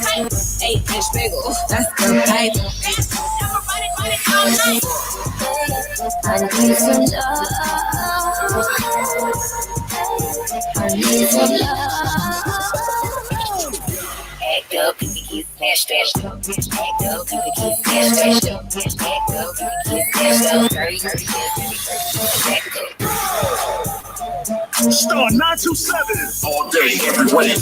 8-inch bagel, that's the pipe. I need some love. I need some love. Act up, cookie smash, smash. Act up, cookie smash, smash. Act up, cookie smash, smash. Star 927 all day, every way.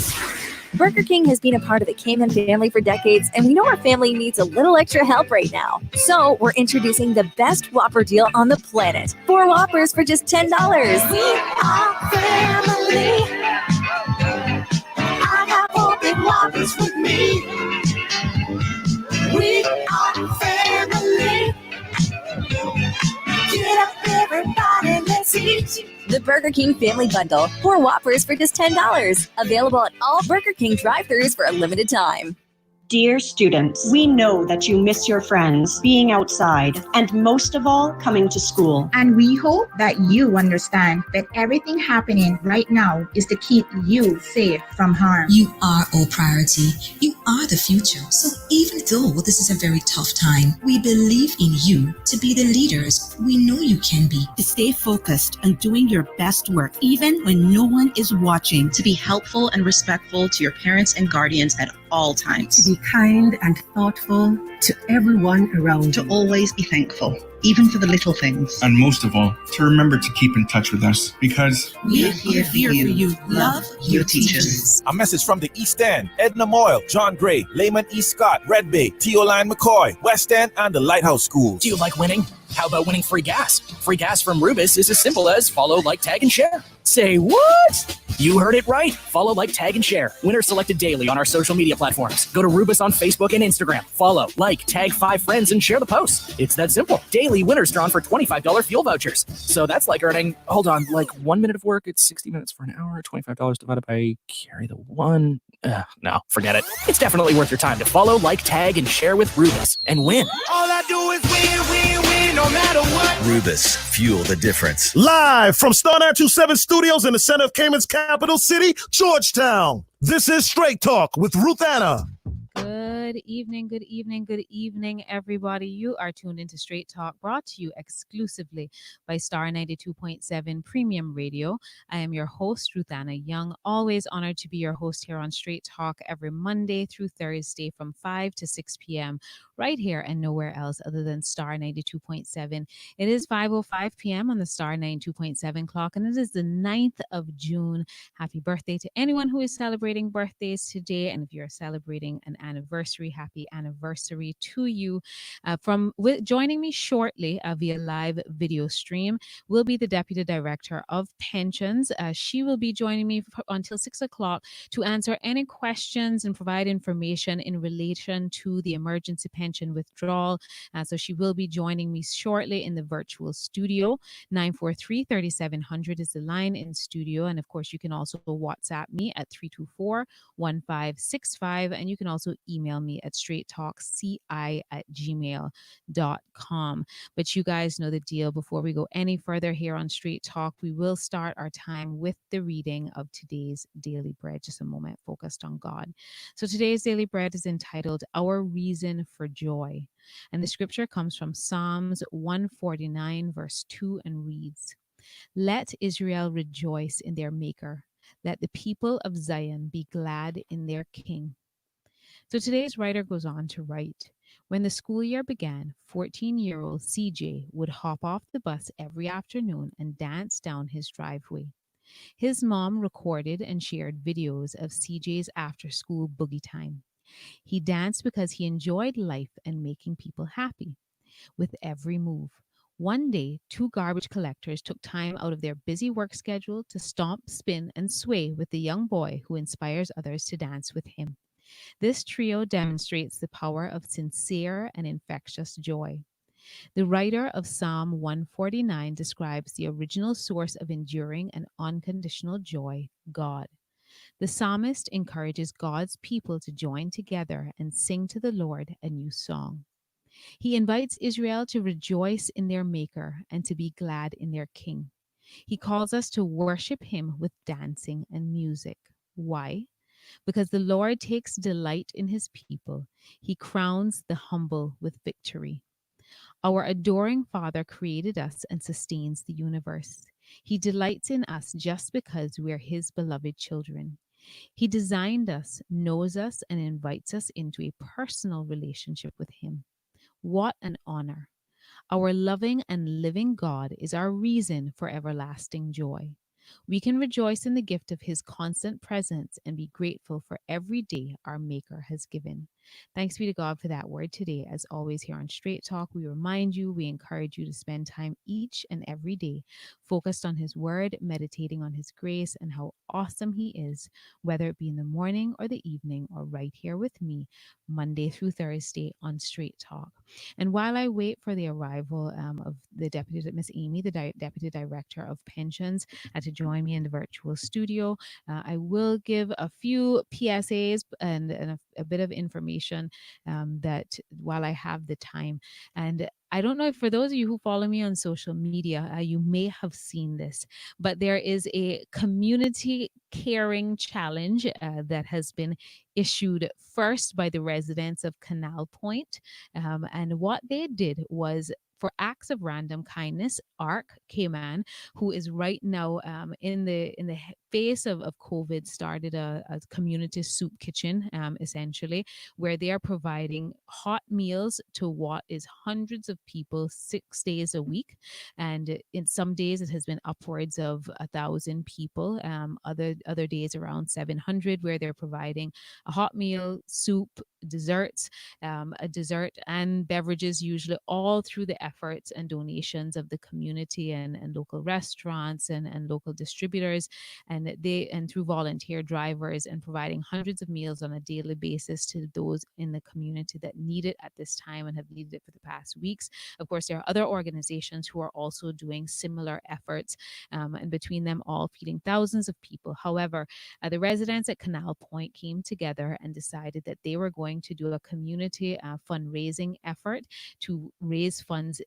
Burger King has been a part of the Cayman family for decades, and we know our family needs a little extra help right now. So we're introducing the best Whopper deal on the planet. 4 Whoppers for just $10. We are family. I got 4 big Whoppers with me. We are family. Get up, everybody, let's eat. The Burger King Family Bundle. 4 Whoppers for just $10. Available at all Burger King drive-thrus for a limited time. Dear students, we know that you miss your friends, being outside, and most of all, coming to school. And we hope that you understand that everything happening right now is to keep you safe from harm. You are our priority. You are the future. So even though this is a very tough time, we believe in you to be the leaders we know you can be. To stay focused and doing your best work, even when no one is watching. To be helpful and respectful to your parents and guardians at all times. To be kind and thoughtful to everyone around you. To always be thankful, even for the little things. And most of all, to remember to keep in touch with us, because we're here for you. Love your teachers. A message from the East End: Edna Moyle, John Gray, Layman E. Scott, Red Bay, Teoline McCoy, West End, and the Lighthouse Schools. Do you like winning? How about winning free gas? Free gas from Rubus is as simple as follow, like, tag, and share. Say what? You heard it right. Follow, like, tag, and share. Winners selected daily on our social media platforms. Go to Rubus on Facebook and Instagram. Follow, like, tag 5 friends, and share the post. It's that simple. Daily winners drawn for $25 fuel vouchers. So that's like earning, hold on, like 1 minute of work, it's 60 minutes for an hour, $25 divided by carry the 1. No, forget it. It's definitely worth your time to follow, like, tag, and share with Rubus and win. All I do is win, win, win, no matter what. Rubus, fuel the difference. Live from Star 927 Studios in the center of Cayman's capital city, Georgetown. This is Straight Talk with Ruth Anna. Good evening, everybody. You are tuned into Straight Talk, brought to you exclusively by Star 92.7 Premium Radio. I am your host, Ruth Anna Young, always honored to be your host here on Straight Talk every Monday through Thursday from 5 to 6 p.m. right here and nowhere else other than Star 92.7. It is 5:05 p.m. on the Star 92.7 clock, and it is the 9th of June. Happy birthday to anyone who is celebrating birthdays today, and if you're celebrating an anniversary, happy anniversary to you. Joining me shortly via live video stream will be the Deputy Director of Pensions. She will be joining me until 6 o'clock to answer any questions and provide information in relation to the emergency pension withdrawal. So she will be joining me shortly in the virtual studio. 943-3700 is the line in studio. And of course, you can also WhatsApp me at 324-1565. And you can also email me at straighttalkci@gmail.com. But you guys know the deal. Before we go any further here on Straight Talk, we will start our time with the reading of today's Daily Bread. Just a moment focused on God. So today's Daily Bread is entitled Our Reason for Joy. And the scripture comes from Psalms 149, verse 2, and reads, "Let Israel rejoice in their Maker. Let the people of Zion be glad in their King." So today's writer goes on to write, when the school year began, 14-year-old CJ would hop off the bus every afternoon and dance down his driveway. His mom recorded and shared videos of CJ's after-school boogie time. He danced because he enjoyed life and making people happy. With every move, one day, 2 garbage collectors took time out of their busy work schedule to stomp, spin, and sway with the young boy who inspires others to dance with him. This trio demonstrates the power of sincere and infectious joy. The writer of Psalm 149 describes the original source of enduring and unconditional joy, God. The psalmist encourages God's people to join together and sing to the Lord a new song. He invites Israel to rejoice in their Maker and to be glad in their King. He calls us to worship him with dancing and music. Why? Because the Lord takes delight in his people, he crowns the humble with victory. Our adoring Father created us and sustains the universe. He delights in us just because we're his beloved children. He designed us, knows us, and invites us into a personal relationship with him. What an honor! Our loving and living God is our reason for everlasting joy. We can rejoice in the gift of his constant presence and be grateful for every day our Maker has given. Thanks be to God for that word today. As always, here on Straight Talk, we remind you, we encourage you to spend time each and every day focused on his word, meditating on his grace and how awesome he is, whether it be in the morning or the evening or right here with me, Monday through Thursday on Straight Talk. And while I wait for the arrival of the deputy, Miss Amy, the deputy director of pensions, to join me in the virtual studio, I will give a few PSAs and a bit of information that while I have the time. And I don't know if for those of you who follow me on social media, you may have seen this, but there is a community caring challenge that has been issued first by the residents of Canal Point. And what they did was, for acts of random kindness, ARC Cayman, who is right now in the face of COVID, started a community soup kitchen, essentially, where they are providing hot meals to what is hundreds of people 6 days a week. And in some days it has been upwards of 1,000 people, other days around 700, where they're providing a hot meal, soup, desserts, a dessert and beverages, usually all through the efforts and donations of the community and local restaurants and local distributors, and through volunteer drivers, and providing hundreds of meals on a daily basis to those in the community that need it at this time and have needed it for the past weeks. Of course, there are other organizations who are also doing similar efforts, and between them all feeding thousands of people. However, the residents at Canal Point came together and decided that they were going to do a community fundraising effort to raise funds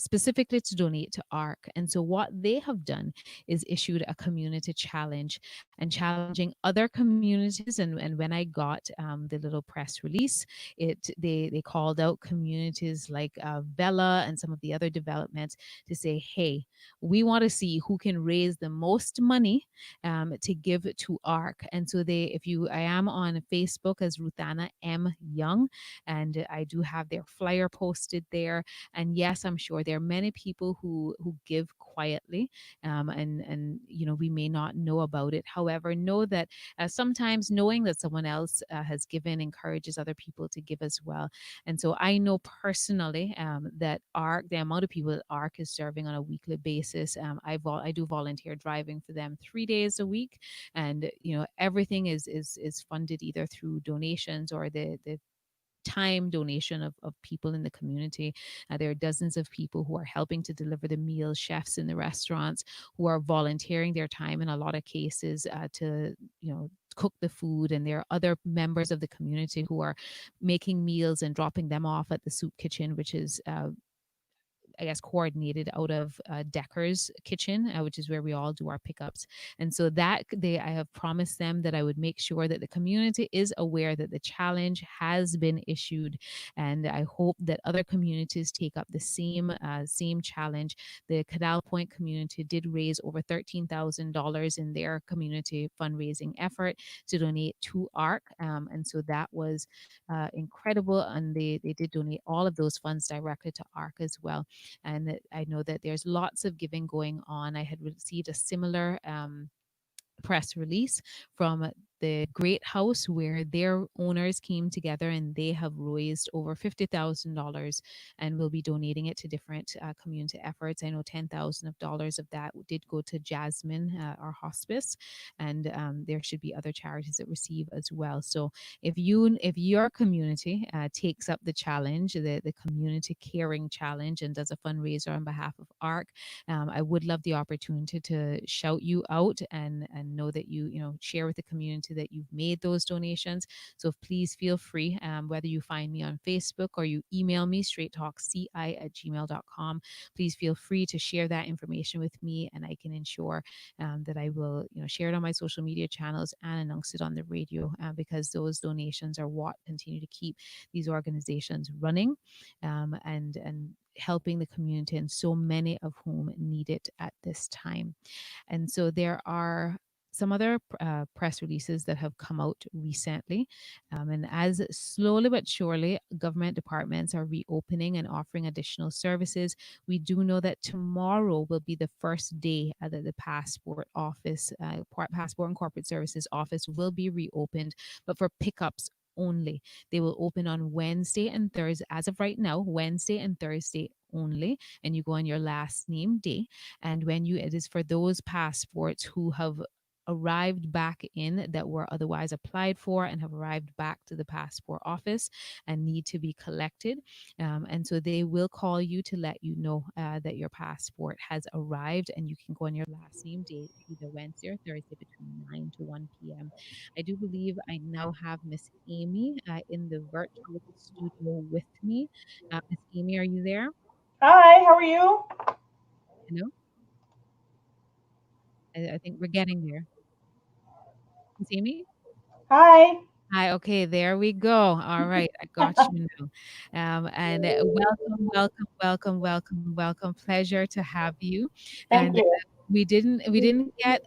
specifically to donate to ARC. And so what they have done is issued a community challenge and challenging other communities. And when I got the little press release, they called out communities like Vela and some of the other developments to say, hey, we want to see who can raise the most money to give to ARC. And so I am on Facebook as Ruthana M. Young, and I do have their flyer posted there. And yes, I'm sure there are many people who give quietly, and we may not know about it. However, know that sometimes knowing that someone else has given encourages other people to give as well. And so I know personally that ARC, the amount of people that ARC is serving on a weekly basis, I do volunteer driving for them 3 days a week, and everything is funded either through donations or the time donation of people in the community. There are dozens of people who are helping to deliver the meals, chefs in the restaurants who are volunteering their time in a lot of cases to cook the food, and there are other members of the community who are making meals and dropping them off at the soup kitchen, which is I guess coordinated out of Decker's kitchen, which is where we all do our pickups. And so I have promised them that I would make sure that the community is aware that the challenge has been issued, and I hope that other communities take up the same challenge. The Canal Point community did raise over $13,000 in their community fundraising effort to donate to ARC, and so that was incredible, and they did donate all of those funds directly to ARC as well. And I know that there's lots of giving going on. I had received a similar press release from the Great House, where their owners came together and they have raised over $50,000 and will be donating it to different community efforts. I know $10,000 of that did go to Jasmine, our hospice, and there should be other charities that receive as well. So if your community takes up the challenge, the community caring challenge, and does a fundraiser on behalf of ARC, I would love the opportunity to shout you out and know that you share with the community to that you've made those donations. So please feel free, whether you find me on Facebook or you email me, straighttalkci@gmail.com. Please feel free to share that information with me, and I can ensure that I will, share it on my social media channels and announce it on the radio, because those donations are what continue to keep these organizations running, and helping the community, and so many of whom need it at this time. And so there are some other press releases that have come out recently. And as slowly but surely government departments are reopening and offering additional services, we do know that tomorrow will be the first day that the passport office, Passport and Corporate Services office will be reopened, but for pickups only. They will open on Wednesday and Thursday. As of right now, Wednesday and Thursday only, and you go on your last name day. And it is for those passports who have arrived back in that were otherwise applied for and have arrived back to the passport office and need to be collected. And so they will call you to let you know that your passport has arrived, and you can go on your last name date, either Wednesday or Thursday between 9 to 1 p.m. I do believe I now have Miss Amy in the virtual studio with me. Miss Amy, are you there? Hi, how are you? Hello? I think we're getting there. Miss Amy? Hi. Hi. Okay, there we go. All right, I got you now. And welcome. Pleasure to have you. Thank you. We didn't get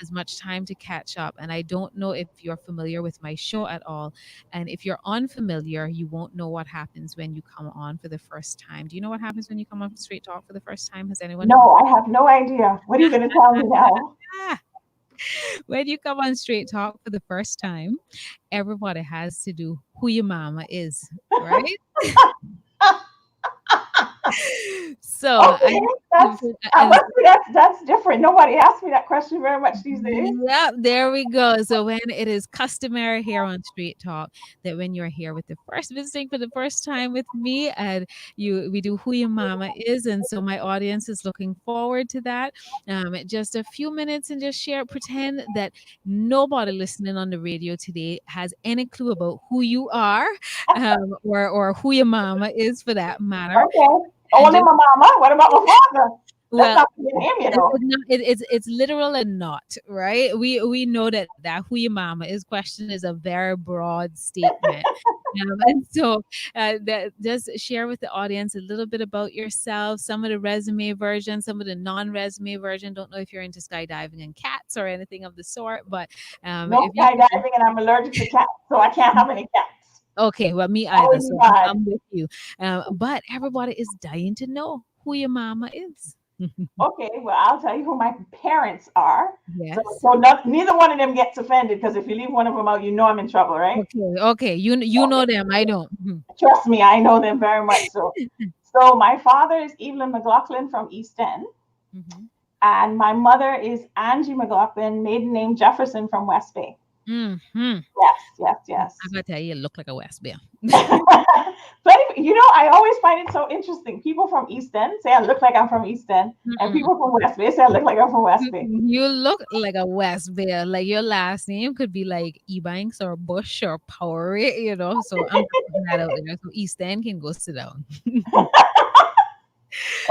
as much time to catch up, and I don't know if you're familiar with my show at all. And if you're unfamiliar, you won't know what happens when you come on for the first time. Do you know what happens when you come on Straight Talk for the first time? Has anyone? No, I have no idea. What are you going to tell me now? When you come on Straight Talk for the first time, everybody has to do who your mama is, right? So okay, that's different. Nobody asks me that question very much these days. Yeah, there we go. So when it is customary here on Straight Talk that when you're here with visiting for the first time with me, and we do who your mama is, and so my audience is looking forward to that. Just a few minutes and just pretend that nobody listening on the radio today has any clue about who you are, or who your mama is for that matter. Okay. Only my mama. What about my father? Well, him, it's literal and not, right? We know that who your mama is question is a very broad statement. And so just share with the audience a little bit about yourself, some of the resume version, some of the non-resume version. Don't know if you're into skydiving and cats or anything of the sort, but no skydiving, and I'm allergic to cats, so I can't have any cats. Okay, well, me either. So I'm with you. But everybody is dying to know who your mama is. Okay, well, I'll tell you who my parents are. Yes. So neither one of them gets offended, because if you leave one of them out, you know I'm in trouble, right? Okay. You know them. I don't. Trust me, I know them very much. So, so my father is Evelyn McLaughlin from East End, and my mother is Angie McLaughlin, maiden name Jefferson, from West Bay. Mm-hmm. Yes. I'm gonna tell you, look like a West Bay. But I always find it so interesting. People from East End say I look like I'm from East End, and people from West Bay say I look like I'm from West Bay. You look like a West Bay. Like your last name could be like Ebanks or Bush or Powery, So I'm putting that out there. So East End can go sit down.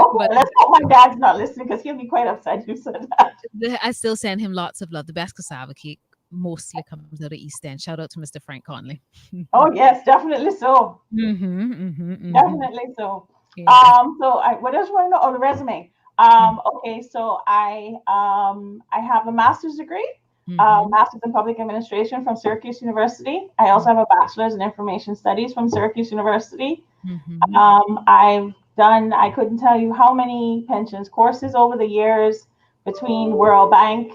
Okay, let's hope my dad's not listening, because he'll be quite upset you said that. I still send him lots of love. The best cassava cake mostly comes out of East End. Shout out to Mr. Frank Conley. Oh yes, definitely so. Definitely so. Yeah. What else do I know? Oh, the resume. Okay, so I have a master's degree, master's in public administration from Syracuse University. I also have a bachelor's in information studies from Syracuse University. I've done, I couldn't tell you how many pensions courses over the years, between World Bank,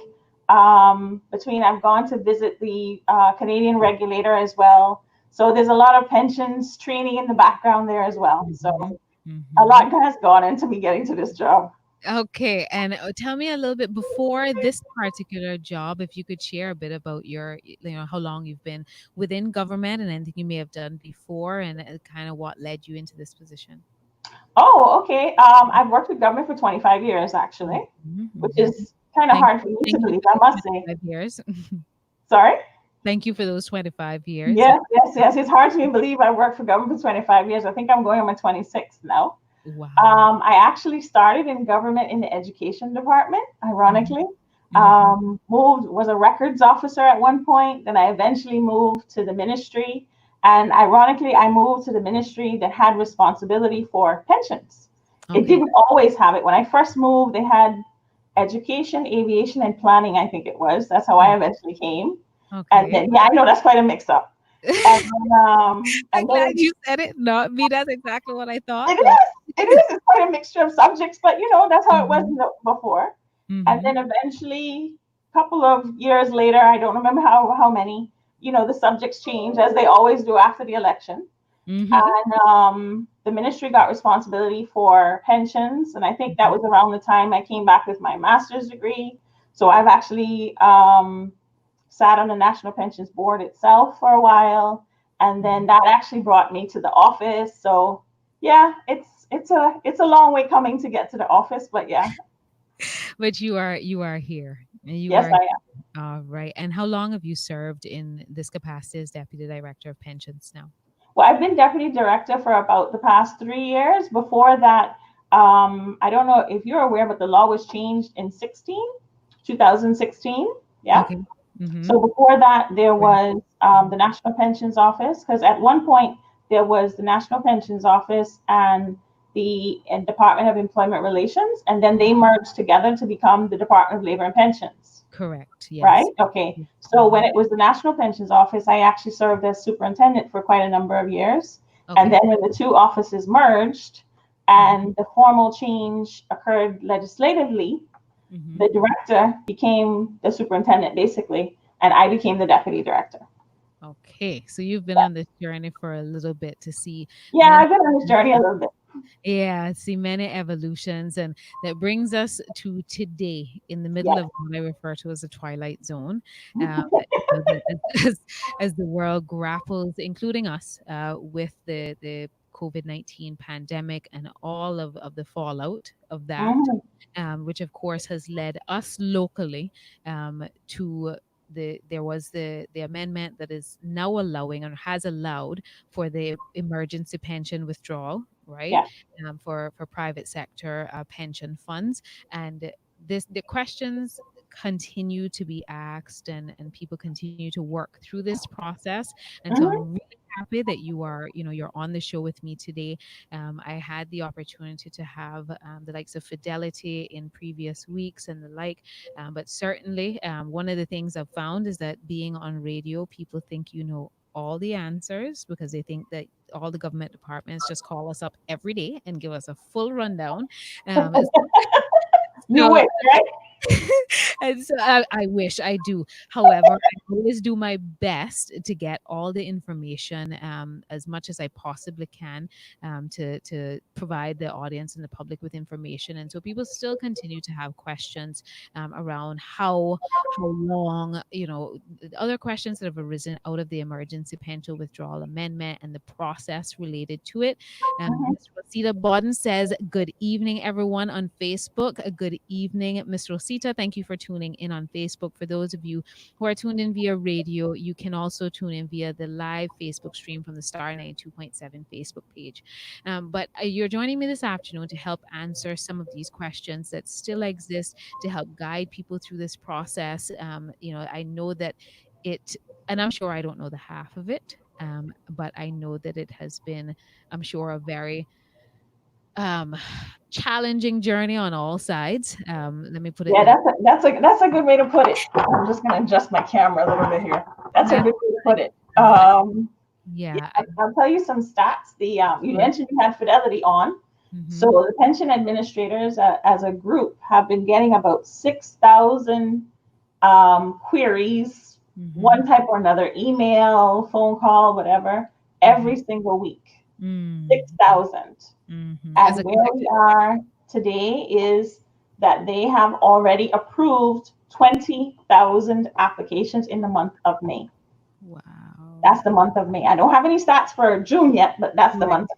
I've gone to visit the Canadian regulator as well. So there's a lot of pensions training in the background there as well. So a lot has gone into me getting to this job. Okay, and tell me a little bit before this particular job, if you could share a bit about your, how long you've been within government and anything you may have done before, and kind of what led you into this position. Oh, okay. I've worked with government for 25 years, actually, which is kind of hard for me to believe, I must say. 5 years. Sorry? Thank you for those 25 years. Yes. It's hard to believe I worked for government for 25 years. I think I'm going on my 26th now. Wow. I actually started in government in the education department, ironically. Was a records officer at one point. Then I eventually moved to the ministry. And ironically, I moved to the ministry that had responsibility for pensions. Okay. It didn't always have it. When I first moved, they had education, aviation, and planning, I think it was. That's how I eventually came. Okay. And then, I know that's quite a mix up. I'm glad you said it, not me. That's exactly what I thought. It is. It's quite a mixture of subjects, but that's how it was before. And then eventually, a couple of years later, I don't remember how many, the subjects changed as they always do after the election. And the ministry got responsibility for pensions. And I think that was around the time I came back with my master's degree. So I've actually sat on the National Pensions Board itself for a while. And then that actually brought me to the office. So yeah, it's a long way coming to get to the office, but yeah. But you are here. And Yes, I am. All right. And how long have you served in this capacity as Deputy Director of Pensions now? Well, I've been Deputy Director for about the past 3 years. Before that, I don't know if you're aware, but the law was changed in 2016. Yeah. Okay. So before that, there was the National Pensions Office, because at one point there was the National Pensions Office and the Department of Employment Relations, and then they merged together to become the Department of Labor and Pensions. Correct. Yes. Right? Okay. So when it was the National Pensions Office, I actually served as superintendent for quite a number of years. Okay. And then when the two offices merged and the formal change occurred legislatively, the director became the superintendent, basically, and I became the deputy director. Okay. So you've been on this journey for a little bit to see. Yeah, I've been on this journey a little bit. Yeah, see many evolutions, and that brings us to today in the middle of what I refer to as a twilight zone, as the world grapples, including us, with the COVID-19 pandemic and all of the fallout of that, which of course has led us locally to there was the amendment that is now allowing or has allowed for the emergency pension withdrawal, right? For private sector pension funds. And the questions continue to be asked, and people continue to work through this process. And so I'm really happy that you're on the show with me today. I had the opportunity to have the likes of Fidelity in previous weeks and the like, but certainly one of the things I've found is that being on radio, people think you know all the answers because they think that all the government departments just call us up every day and give us a full rundown. You wish, right? And so I wish I do. However, I always do my best to get all the information as much as I possibly can to provide the audience and the public with information. And so people still continue to have questions around how long, other questions that have arisen out of the emergency pension withdrawal amendment and the process related to it. Ms. Rosita Bodden says, good evening, everyone on Facebook. Good evening, Ms. Rosita. Thank you for tuning in on Facebook. For those of you who are tuned in via radio, you can also tune in via the live Facebook stream from the Star 92.7 Facebook page. But you're joining me this afternoon to help answer some of these questions that still exist, to help guide people through this process. I know that and I'm sure I don't know the half of it, but I know that it has been, I'm sure, a very challenging journey on all sides. Let me put it. Yeah, that's a good way to put it. I'm just going to adjust my camera a little bit here. That's a good way to put it. I'll tell you some stats. You mentioned you had Fidelity on. So the pension administrators as a group have been getting about 6,000 queries, one type or another, email, phone call, whatever, every single week. 6,000. And where we are today is that they have already approved 20,000 applications in the month of May. Wow. That's the month of May. I don't have any stats for June yet, but that's the month.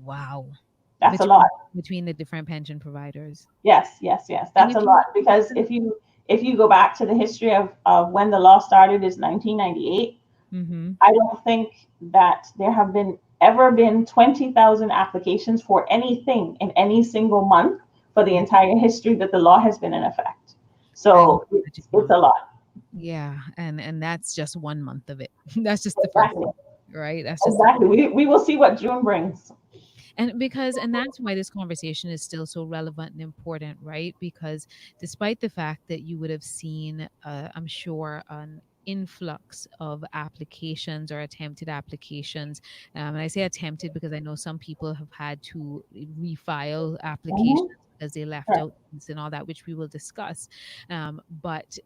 Wow. That's a lot. Between the different pension providers. Yes. That's a lot, because if if you go back to the history of when the law started is 1998, I don't think that there have ever been 20,000 applications for anything in any single month for the entire history that the law has been in effect. So it's a lot. Yeah, and that's just 1 month of it. That's just the first one, right? That's just exactly. We will see what June brings. And that's why this conversation is still so relevant and important, right? Because despite the fact that you would have seen, I'm sure, an influx of applications or attempted applications, and I say attempted because I know some people have had to refile applications because they left out things and all that, which we will discuss. But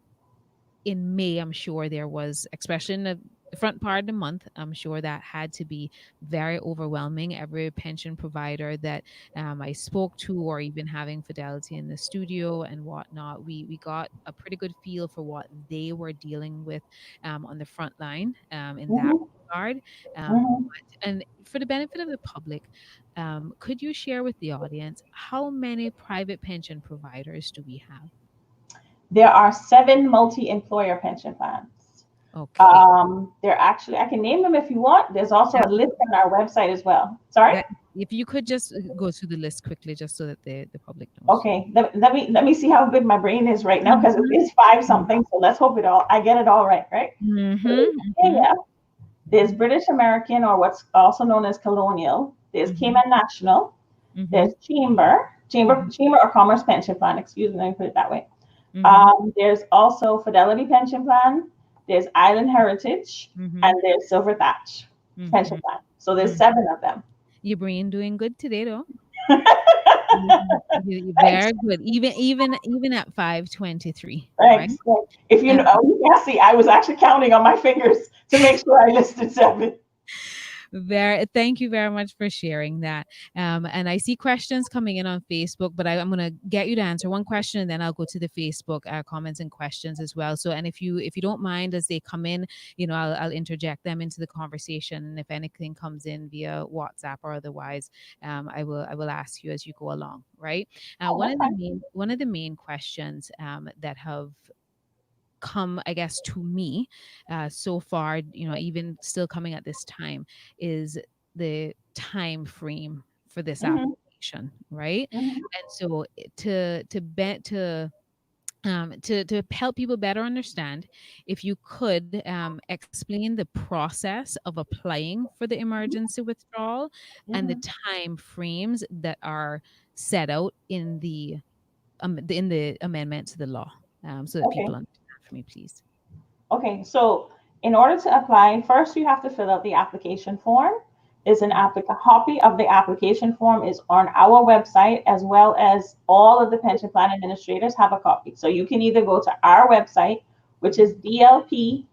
in May, I'm sure there was, especially in the front part of the month, I'm sure that had to be very overwhelming. Every pension provider that I spoke to, or even having Fidelity in the studio and whatnot, we got a pretty good feel for what they were dealing with on the front line in that regard. And for the benefit of the public, could you share with the audience how many private pension providers do we have? There are 7 multi-employer pension plans. Okay. They're actually, I can name them if you want. There's also a list on our website as well. Sorry? If you could just go through the list quickly, just so that the public knows. Okay. Let me see how good my brain is right now, because it's 5 something. So let's hope I get it all right, right? Yeah. There's British American, or what's also known as Colonial. There's Cayman National. There's Chamber or Commerce Pension Plan. Excuse me, let me put it that way. There's also Fidelity Pension Plan, there's Island Heritage, and there's Silver Thatch Pension Plan. So there's 7 of them. Your brain doing good today, though. You're very good, even at 5:23. Thanks. Right? If you know, you can see, I was actually counting on my fingers to make sure I listed 7. Thank you very much for sharing that. And I see questions coming in on Facebook, but I'm going to get you to answer one question, and then I'll go to the Facebook comments and questions as well. So, and if you don't mind, as they come in, I'll interject them into the conversation. And if anything comes in via WhatsApp or otherwise, I will ask you as you go along. Right. One of the main questions that have come, I guess, to me so far, even still coming at this time, is the time frame for this application, right? And so to help people better understand, if you could explain the process of applying for the emergency withdrawal and the time frames that are set out in the amendment to the law, so that people understand. Me, please. Okay, so in order to apply, first you have to fill out the application form. A copy of the application form is on our website, as well as all of the pension plan administrators have a copy. So you can either go to our website, which is dlp.gov.ky.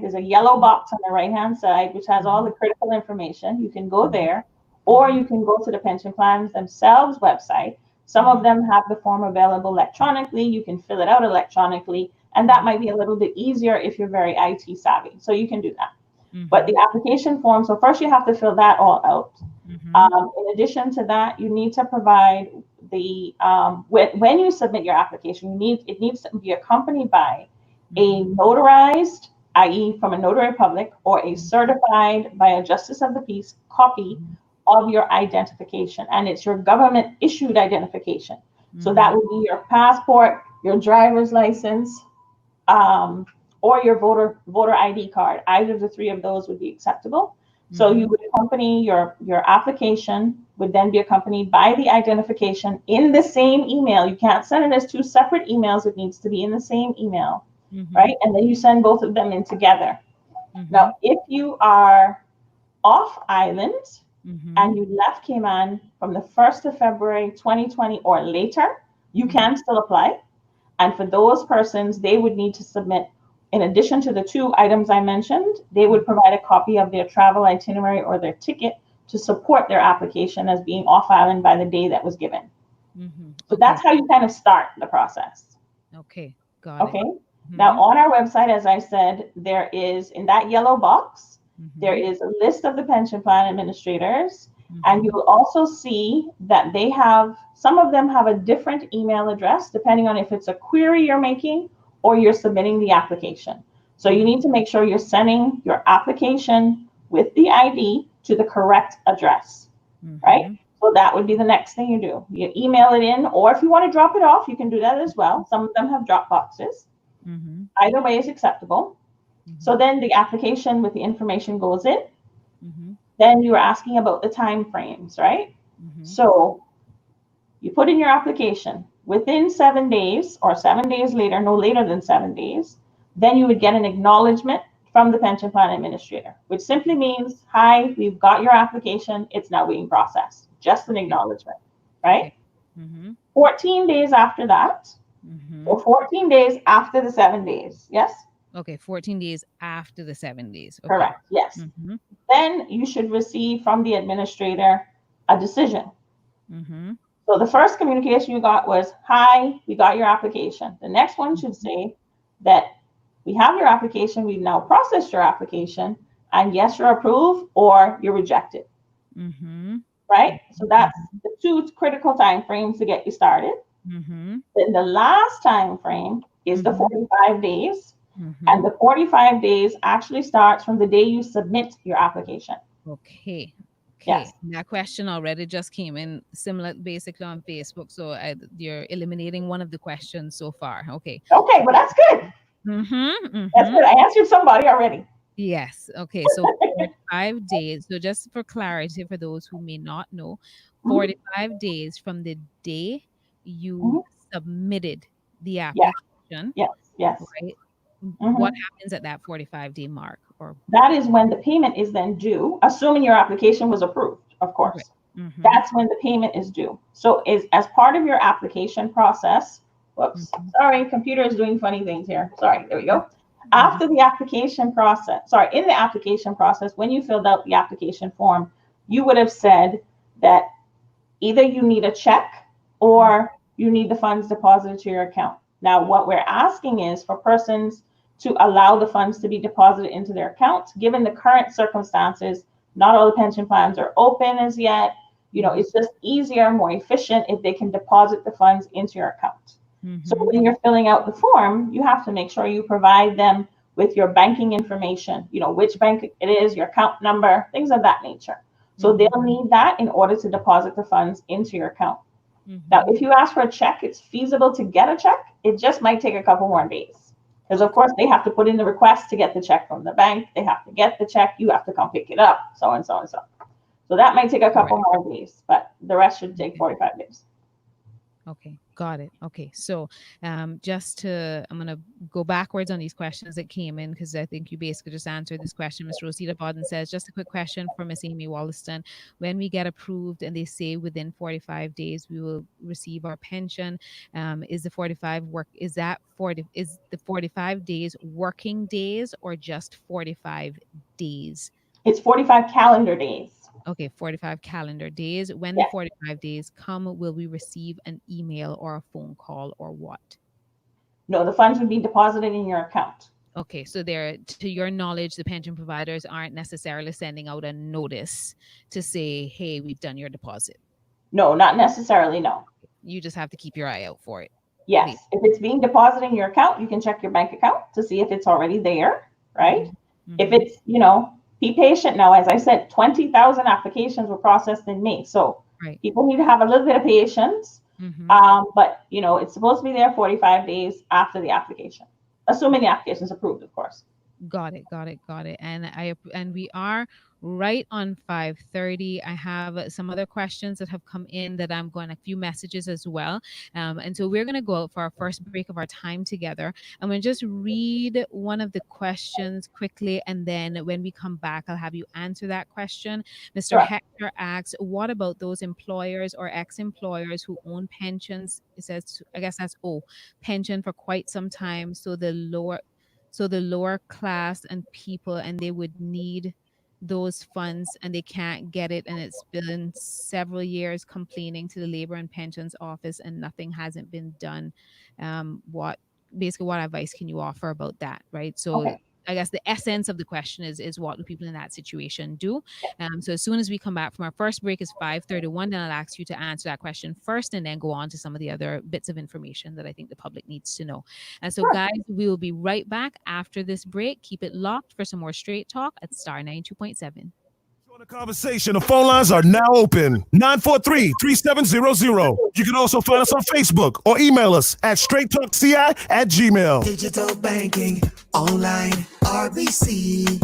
There's a yellow box on the right-hand side, which has all the critical information. You can go there, or you can go to the pension plans themselves website. Some of them have the form available electronically. You can fill it out electronically, and that might be a little bit easier if you're very IT savvy. So you can do that. But the application form, so first you have to fill that all out. In addition to that, you need to provide the, when you submit your application, it needs to be accompanied by a notarized, i.e. from a notary public, or a certified by a justice of the peace copy of your identification, and it's your government issued identification. So that would be your passport, your driver's license, or your voter ID card. Either of the 3 of those would be acceptable. So you would accompany your application, would then be accompanied by the identification in the same email. You can't send it as 2 separate emails. It needs to be in the same email, right? And then you send both of them in together. Now, if you are off island, and you left Cayman from the 1st of February 2020 or later, you can still apply. And for those persons, they would need to submit, in addition to the 2 items I mentioned, they would provide a copy of their travel itinerary or their ticket to support their application as being off island by the day that was given. So that's how you kind of start the process. Okay, got it. Now on our website, as I said, there is, in that yellow box, there is a list of the pension plan administrators, And you'll also see that some of them have a different email address depending on if it's a query you're making or you're submitting the application. So you need to make sure you're sending your application with the ID to the correct address, right? So that would be the next thing you do. You email it in, or if you want to drop it off, you can do that as well. Some of them have drop boxes. Either way is acceptable. So then the application with the information goes in. Then you were asking about the time frames, right? So you put in your application within 7 days or 7 days later, no later than 7 days, then you would get an acknowledgement from the pension plan administrator, which simply means, hi, we've got your application. It's now being processed. Just an acknowledgement, right? 14 days after that, or 14 days after the 7 days. Yes? Okay, 14 days after the 7 days. Okay. Correct. Yes. Then you should receive from the administrator a decision. So the first communication you got was, hi, we got your application. The next one should say that we have your application. We've now processed your application. And yes, you're approved or you're rejected. Right? So that's the two critical time frames to get you started. Then the last time frame is the 45 days. And the 45 days actually starts from the day you submit your application. Okay. Yes. That question already just came in similar, basically on Facebook. So you're eliminating one of the questions so far. Okay. Okay, well, that's good. That's good. I answered somebody already. Yes. Okay. So 45 days. So just for clarity, for those who may not know, 45 days from the day you submitted the application. Yes. Right. What happens at that 45-day mark? Or that is when the payment is then due, assuming your application was approved, of course. That's when the payment is due. So as part of your application process, sorry, computer is doing funny things here. Sorry, there we go. After the application process, in the application process, when you filled out the application form, you would have said that either you need a check or you need the funds deposited to your account. Now, what we're asking is for persons to allow the funds to be deposited into their account. Given the current circumstances, not all the pension plans are open as yet. It's just easier, more efficient if they can deposit the funds into your account. So when you're filling out the form, you have to make sure you provide them with your banking information, which bank it is, your account number, things of that nature. So they'll need that in order to deposit the funds into your account. Now, if you ask for a check, it's feasible to get a check. It just might take a couple more days. Because, of course, they have to put in the request to get the check from the bank. They have to get the check. You have to come pick it up, so and so and so. So that might take a couple more days, but the rest should take 45 days. Okay, got it. Okay, so I'm going to go backwards on these questions that came in because I think you basically just answered this question. Ms. Rosita Bodden says, just a quick question for Miss Amy Wollaston. When we get approved and they say within 45 days we will receive our pension, is the 45 days working days or just 45 days? It's 45 calendar days. Okay, 45 calendar days. When the 45 days come, will we receive an email or a phone call or what? No, the funds would be deposited in your account. Okay, so to your knowledge, the pension providers aren't necessarily sending out a notice to say, hey, we've done your deposit. No, not necessarily, no. You just have to keep your eye out for it. Yes, if it's being deposited in your account, you can check your bank account to see if it's already there, right? If it's, be patient now. As I said, 20,000 applications were processed in May. So people need to have a little bit of patience. But, it's supposed to be there 45 days after the application, assuming the application is approved, of course. Got it. And we are right on 5:30. I have some other questions that have come in that I'm going, a few messages as well. And so we're going to go out for our first break of our time together. I'm going to just read one of the questions quickly. And then when we come back, I'll have you answer that question. Mr. Hector asks, what about those employers or ex-employers who own pensions? It says, I guess that's pension for quite some time. So the lower class and people, and they would need those funds and they can't get it, and it's been several years complaining to the Labor and Pensions Office and nothing hasn't been done. What advice can you offer about that? Right. So I guess the essence of the question is what do people in that situation do? So as soon as we come back from our first break is 5:31, then I'll ask you to answer that question first and then go on to some of the other bits of information that I think the public needs to know. And so guys, we will be right back after this break. Keep it locked for some more Straight Talk at Star 92.7. The conversation, the phone lines are now open. 943-3700. You can also find us on Facebook or email us at straighttalkci@gmail. Digital banking, online, RBC.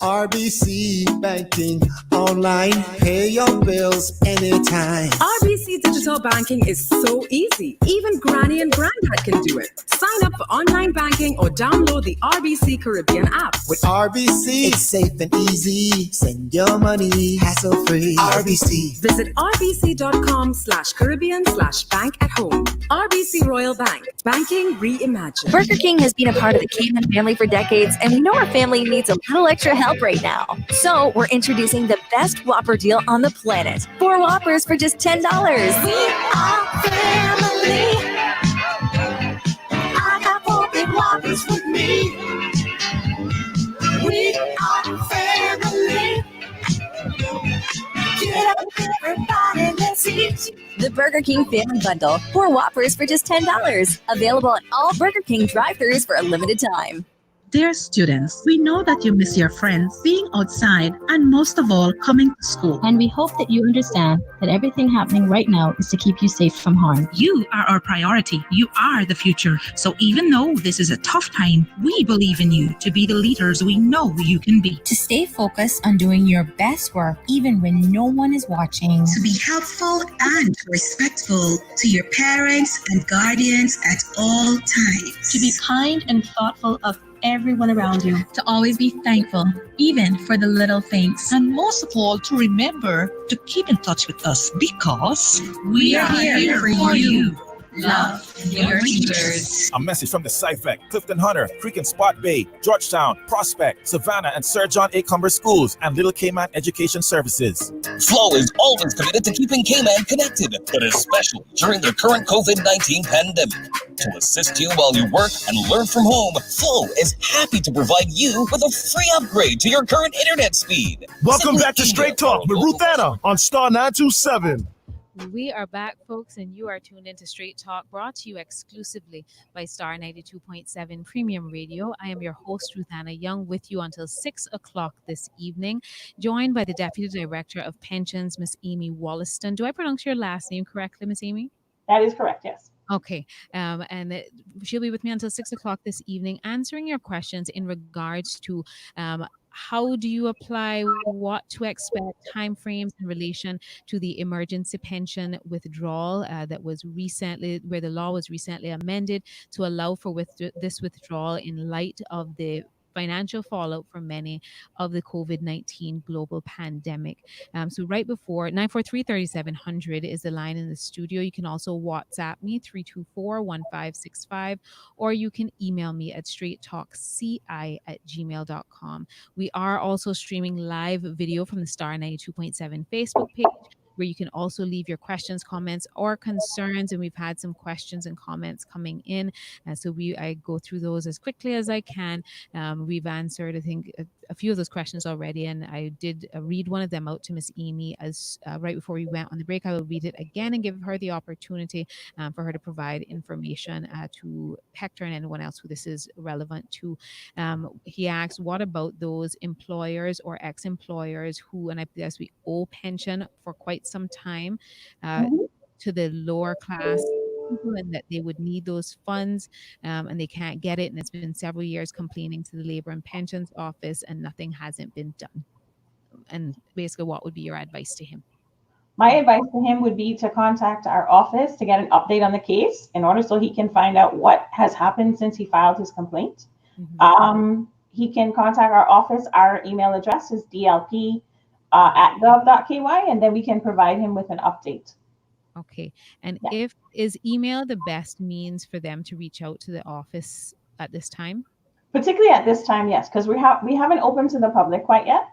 RBC Banking Online. Pay your bills anytime. RBC Digital Banking is so easy. Even Granny and Granddad can do it. Sign up for online banking or download the RBC Caribbean app. With RBC, it's safe and easy. Send your money hassle-free. RBC. Visit rbc.com/Caribbean/bank at home. RBC Royal Bank. Banking reimagined. Burger King has been a part of the Cayman family for decades, and we know our family needs a little extra help right now. So we're introducing the best Whopper deal on the planet. 4 Whoppers for just $10. We are family. I got 4 big Whoppers with me. We are family. Get up, everybody, let's eat. The Burger King Family Bundle. 4 Whoppers for just $10. Available at all Burger King drive-thrus for a limited time. Dear students, we know that you miss your friends, being outside, and most of all, coming to school. And we hope that you understand that everything happening right now is to keep you safe from harm. You are our priority. You are the future. So even though this is a tough time, we believe in you to be the leaders we know you can be. To stay focused on doing your best work, even when no one is watching. To be helpful and respectful to your parents and guardians at all times. To be kind and thoughtful of everyone around you. To always be thankful, even for the little things. And most of all, to remember to keep in touch with us because we are here for you. Love your teachers. A message from the CIFEC, Clifton Hunter, Creek and Spot Bay, Georgetown, Prospect, Savannah, and Sir John A. Cumber Schools, and Little Cayman Education Services. Flow is always committed to keeping Cayman connected, but especially during the current COVID-19 pandemic. To assist you while you work and learn from home, Flow is happy to provide you with a free upgrade to your current internet speed. Welcome back to Straight Talk with Ruth Anna on Star 927. We are back, folks, and you are tuned into Straight Talk, brought to you exclusively by Star 92.7 Premium Radio. I am your host, Ruth Anna Young, with you until 6 o'clock this evening, joined by the Deputy Director of Pensions, Miss Amy Wollaston. Do I pronounce your last name correctly, Miss Amy? That is correct, yes. Okay, and she'll be with me until 6 o'clock this evening, answering your questions in regards to how do you apply, what to expect, timeframes in relation to the emergency pension withdrawal that was recently, where the law was recently amended to allow for this withdrawal in light of the financial fallout from many of the COVID-19 global pandemic. So right before 943-3700 is the line in the studio. You can also WhatsApp me 324-1565, or you can email me at straighttalkci@gmail.com. We are also streaming live video from the Star 92.7 Facebook page, where you can also leave your questions, comments, or concerns. And we've had some questions and comments coming in. So I go through those as quickly as I can. We've answered, I think, a few of those questions already. And I did read one of them out to Miss Amy as right before we went on the break. I will read it again and give her the opportunity for her to provide information to Hector and anyone else who this is relevant to. He asked, what about those employers or ex-employers who, and I guess we owe pension for quite some time to the lower class people, and that they would need those funds and they can't get it, and it's been several years complaining to the Labor and Pensions Office and nothing hasn't been done. And basically, what would be your advice to him? My advice to him would be to contact our office to get an update on the case in order so he can find out what has happened since he filed his complaint. He can contact our office. Our email address is dlp@gov.ky, and then we can provide him with an update. Okay. And is email the best means for them to reach out to the office at this time? Particularly at this time, yes, because we haven't opened to the public quite yet.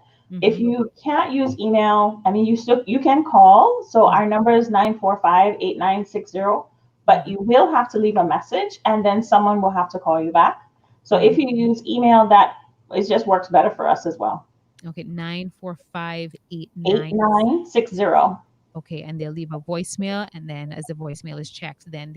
If you can't use email, I mean, you can call. So our number is 945-8960, but you will have to leave a message and then someone will have to call you back. So if you use email, that it just works better for us as well. Okay, 94589. 8960. Okay, and they'll leave a voicemail, and then as the voicemail is checked, then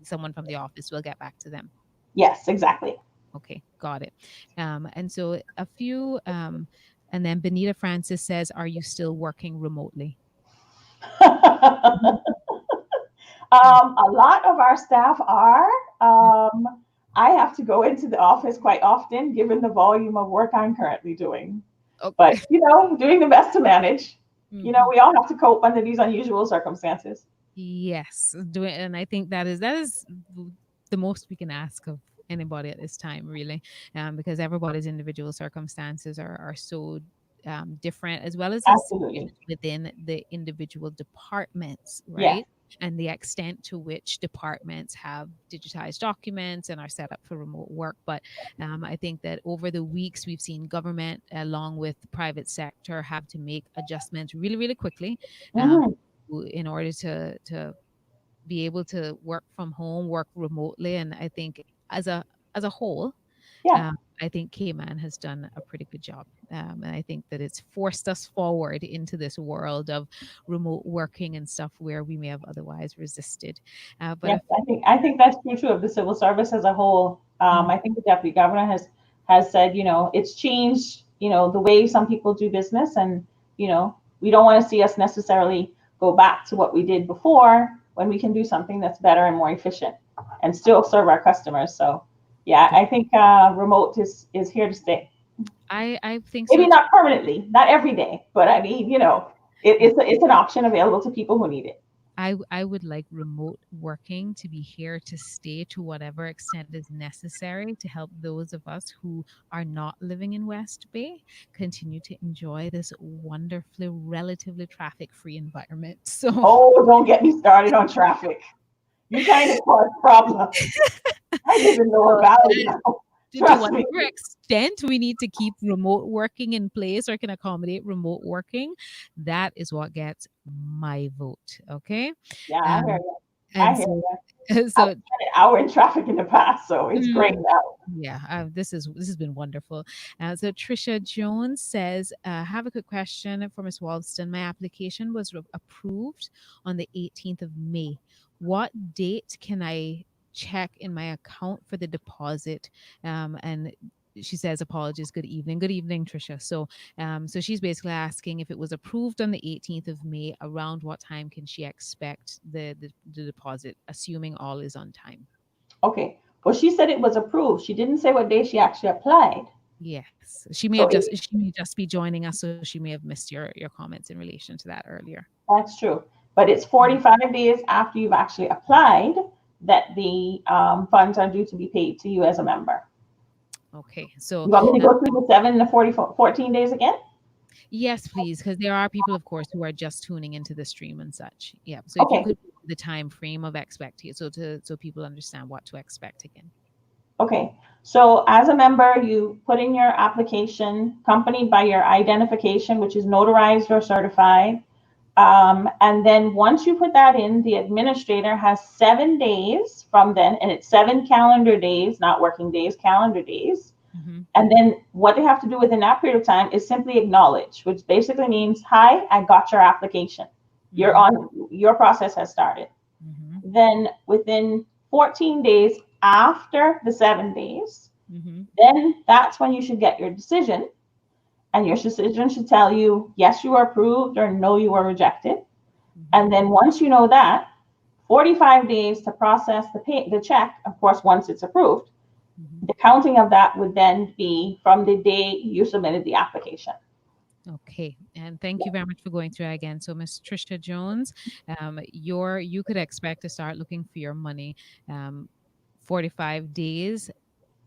someone from the office will get back to them. Yes, exactly. Okay, got it. And so a few, and then Benita Francis says, "Are you still working remotely?" A lot of our staff are. I have to go into the office quite often, given the volume of work I'm currently doing. Okay. But doing the best to manage. We all have to cope under these unusual circumstances. Yes, and I think that is the most we can ask of anybody at this time, really, because everybody's individual circumstances are so different, as well as within the individual departments, right? Yes. And the extent to which departments have digitized documents and are set up for remote work. But I think that over the weeks, we've seen government, along with the private sector, have to make adjustments really, really quickly in order to be able to work from home, work remotely. And I think as a whole, I think Cayman has done a pretty good job. And I think that it's forced us forward into this world of remote working and stuff where we may have otherwise resisted. But yes, I think that's true of the civil service as a whole. I think the deputy governor has said, it's changed, the way some people do business, and we don't want to see us necessarily go back to what we did before, when we can do something that's better and more efficient and still serve our customers. So yeah, I think remote is here to stay. I think maybe not permanently, not every day, but I mean, it's an option available to people who need it. I would like remote working to be here to stay to whatever extent is necessary to help those of us who are not living in West Bay continue to enjoy this wonderfully, relatively traffic-free environment. So, don't get me started on traffic. You kind of cause problems. I didn't even know about it now. To whatever extent we need to keep remote working in place or can accommodate remote working, that is what gets my vote. Okay. Yeah, I hear you. I hear you. So an hour in traffic in the past, so it's great now. Yeah, this has been wonderful. So Trisha Jones says, have a quick question for Ms. Walston. My application was approved on the 18th of May. What date can I check in my account for the deposit? And she says, apologies, good evening, Trisha. So she's basically asking if it was approved on the 18th of May, around what time can she expect the deposit, assuming all is on time? Okay, well, she said it was approved. She didn't say what day she actually applied. Yes, she may just be joining us, so she may have missed your comments in relation to that earlier. That's true, but it's 45 days after you've actually applied that the funds are due to be paid to you as a member. Okay, so you want me to go through the 7 and the 14 days again? Yes, please, because there are people, of course, who are just tuning into the stream and such. Yeah, so if you could put the time frame of expecting, so people understand what to expect again. Okay, so as a member, you put in your application accompanied by your identification, which is notarized or certified. And then once you put that in, the administrator has 7 days from then, and it's 7 calendar days, not working days, calendar days. Mm-hmm. And then what they have to do within that period of time is simply acknowledge, which basically means, hi, I got your application. Mm-hmm. Your process has started. Mm-hmm. Then within 14 days after the 7 days, then that's when you should get your decision. And your decision should tell you, yes, you are approved, or no, you are rejected. And then once you know that, 45 days to process the check, of course, once it's approved. The counting of that would then be from the day you submitted the application. Okay, and thank you very much for going through that again. So, Ms. Trisha Jones, you could expect to start looking for your money 45 days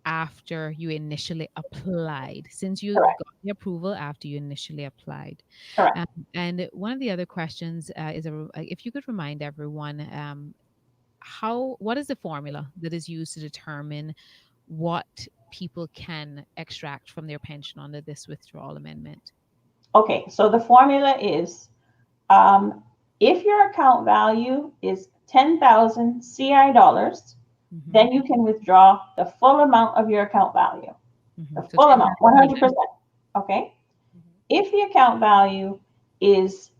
after you initially applied, since you got the approval after you initially applied. And one of the other questions is if you could remind everyone what is the formula that is used to determine what people can extract from their pension under this withdrawal amendment? Okay, so the formula is if your account value is 10,000 CI dollars, then you can withdraw the full amount of your account value. The full amount, 100%. Okay. If the account value is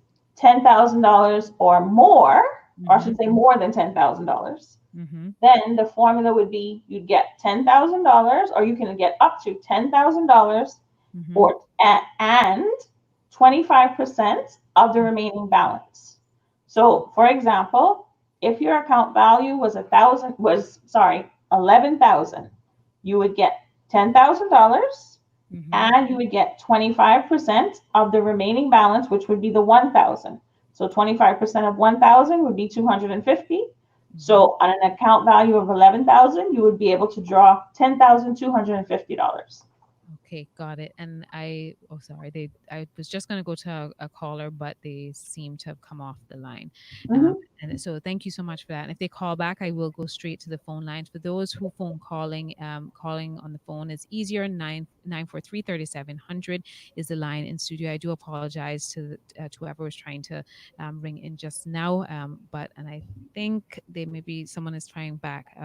$10,000 or more, or I should say more than $10,000, then the formula would be you'd get $10,000, or you can get up to $10,000 or and 25% of the remaining balance. So, for example, if your account value was 11,000, you would get $10,000 and you would get 25% of the remaining balance, which would be the 1,000. So 25% of 1,000 would be 250. So on an account value of 11,000, you would be able to draw $10,250. Okay, got it. And I was just going to go to a caller, but they seem to have come off the line. And so thank you so much for that. And if they call back, I will go straight to the phone lines. For those who calling on the phone is easier. 943-3700 is the line in studio. I do apologize to whoever was trying to ring in just now. And I think maybe someone is trying back.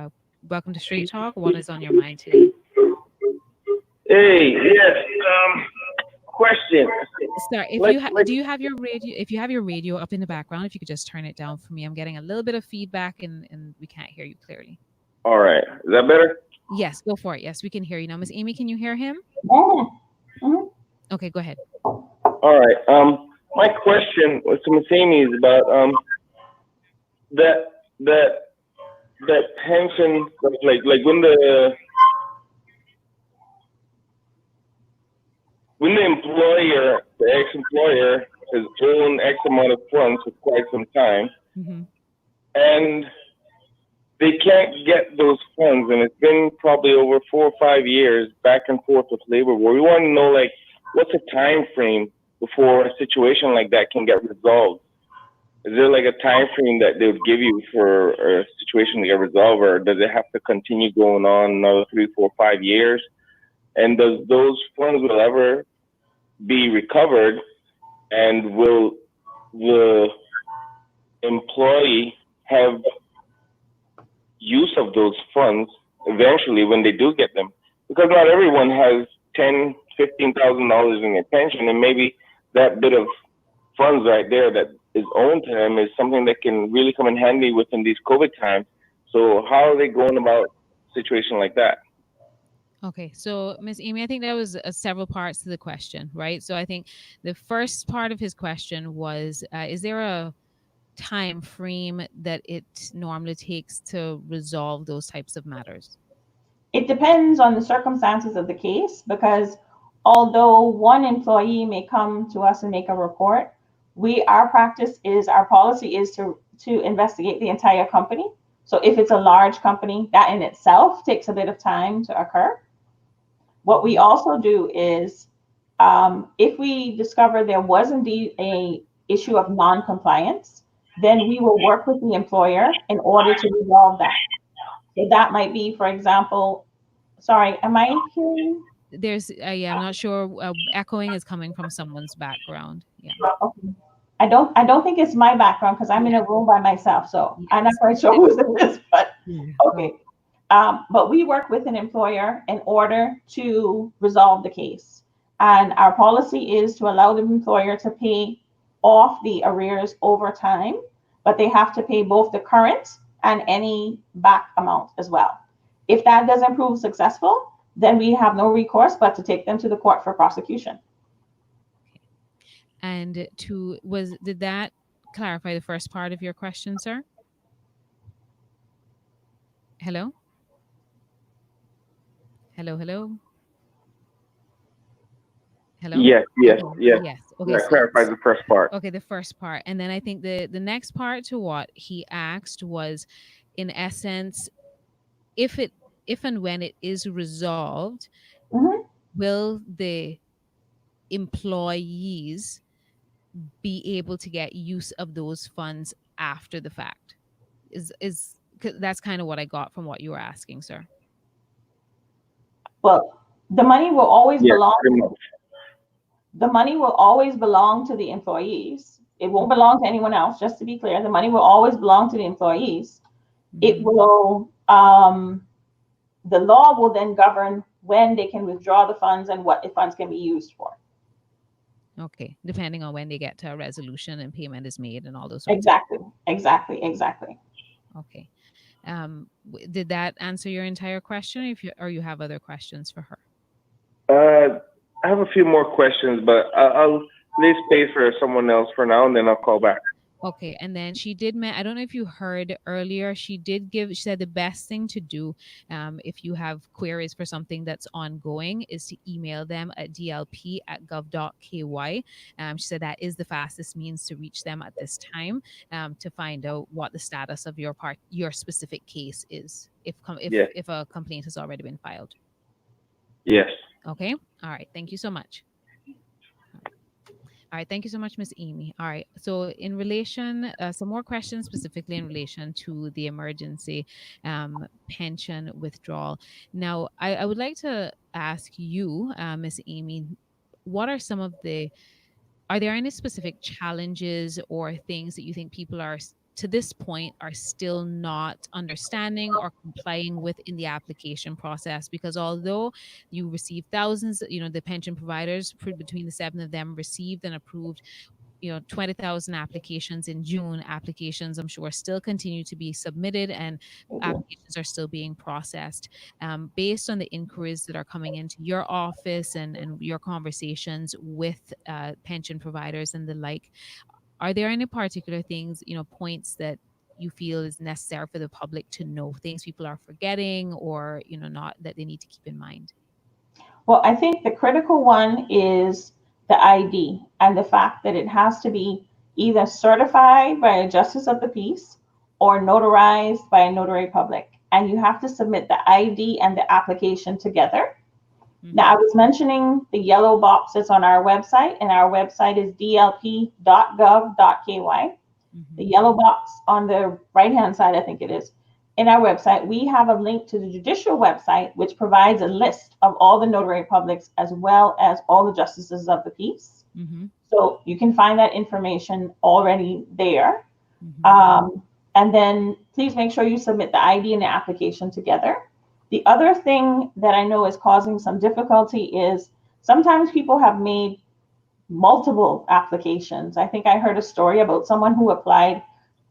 Welcome to Straight Talk. What is on your mind today? Hey, yes. Question. Sir, do you have your radio? If you have your radio up in the background, if you could just turn it down for me. I'm getting a little bit of feedback and we can't hear you clearly. All right. Is that better? Yes, go for it. Yes, we can hear you now. Miss Amy, can you hear him? Okay, go ahead. All right. My question to Miss Amy is about that pension, like when the employer, the ex-employer, has owned X amount of funds for quite some time, and they can't get those funds, and it's been probably over 4 or 5 years back and forth with Labor Board. We want to know, like, what's a time frame before a situation like that can get resolved? Is there like a time frame that they would give you for a situation to get resolved, or does it have to continue going on another 3, 4, 5 years? And does those funds will ever be recovered, and will the employee have use of those funds eventually when they do get them? Because not everyone has $10,000, $15,000 in their pension, and maybe that bit of funds right there that is owed to them is something that can really come in handy within these COVID times. So how are they going about a situation like that? Okay, so Ms. Amy, I think there was several parts to the question, right? So I think the first part of his question was, is there a time frame that it normally takes to resolve those types of matters? It depends on the circumstances of the case, because although one employee may come to us and make a report, our policy is to investigate the entire company. So if it's a large company, that in itself takes a bit of time to occur. What we also do is, if we discover there was indeed a issue of non-compliance, then we will work with the employer in order to resolve that. So that might be, for example, sorry, am I hearing? I'm not sure. Echoing is coming from someone's background. Yeah. Okay. I don't think it's my background because I'm in a room by myself, so I'm not quite sure who's in this, but okay. But we work with an employer in order to resolve the case. And our policy is to allow the employer to pay off the arrears over time, but they have to pay both the current and any back amount as well. If that doesn't prove successful, then we have no recourse but to take them to the court for prosecution. And did that clarify the first part of your question, sir? Hello? Hello? Yes. Okay, that clarifies the first part. Okay, the first part. And then I think the next part to what he asked was, in essence, if and when it is resolved, will the employees be able to get use of those funds after the fact? Is that's kind of what I got from what you were asking, sir. Well, the money will always belong. The money will always belong to the employees. It won't belong to anyone else. Just to be clear, the money will always belong to the employees. It will. The law will then govern when they can withdraw the funds and what the funds can be used for. Okay, depending on when they get to a resolution and payment is made and all those Exactly. Okay. Did that answer your entire question? Or you have other questions for her? I have a few more questions, but I'll leave space for someone else for now, and then I'll call back. Okay, and then she did. I don't know if you heard earlier. She said the best thing to do, if you have queries for something that's ongoing, is to email them at dlp@gov.ky. She said that is the fastest means to reach them at this time, to find out what the status of your specific case is, if a complaint has already been filed. Yes. Okay. All right. Thank you so much. All right. Thank you so much, Miss Amy. All right. So in relation, some more questions specifically in relation to the emergency pension withdrawal. Now, I would like to ask you, Miss Amy, what are are there any specific challenges or things that you think people are to this point are still not understanding or complying with in the application process? Because although you receive thousands, the pension providers, between the 7 of them, received and approved 20,000 applications in June. Applications, I'm sure, still continue to be submitted, and applications are still being processed. Based on the inquiries that are coming into your office and your conversations with pension providers and the like, are there any particular things, points that you feel is necessary for the public to know, things people are forgetting or, not, that they need to keep in mind? Well, I think the critical one is the ID and the fact that it has to be either certified by a justice of the peace or notarized by a notary public. And you have to submit the ID and the application together. Mm-hmm. Now, I was mentioning the yellow box that's on our website, and our website is dlp.gov.ky. Mm-hmm. The yellow box on the right-hand side, I think it is, in our website, we have a link to the judicial website, which provides a list of all the notary publics as well as all the justices of the peace. Mm-hmm. So you can find that information already there. Mm-hmm. And then please make sure you submit the ID and the application together. The other thing that I know is causing some difficulty is sometimes people have made multiple applications. I think I heard a story about someone who applied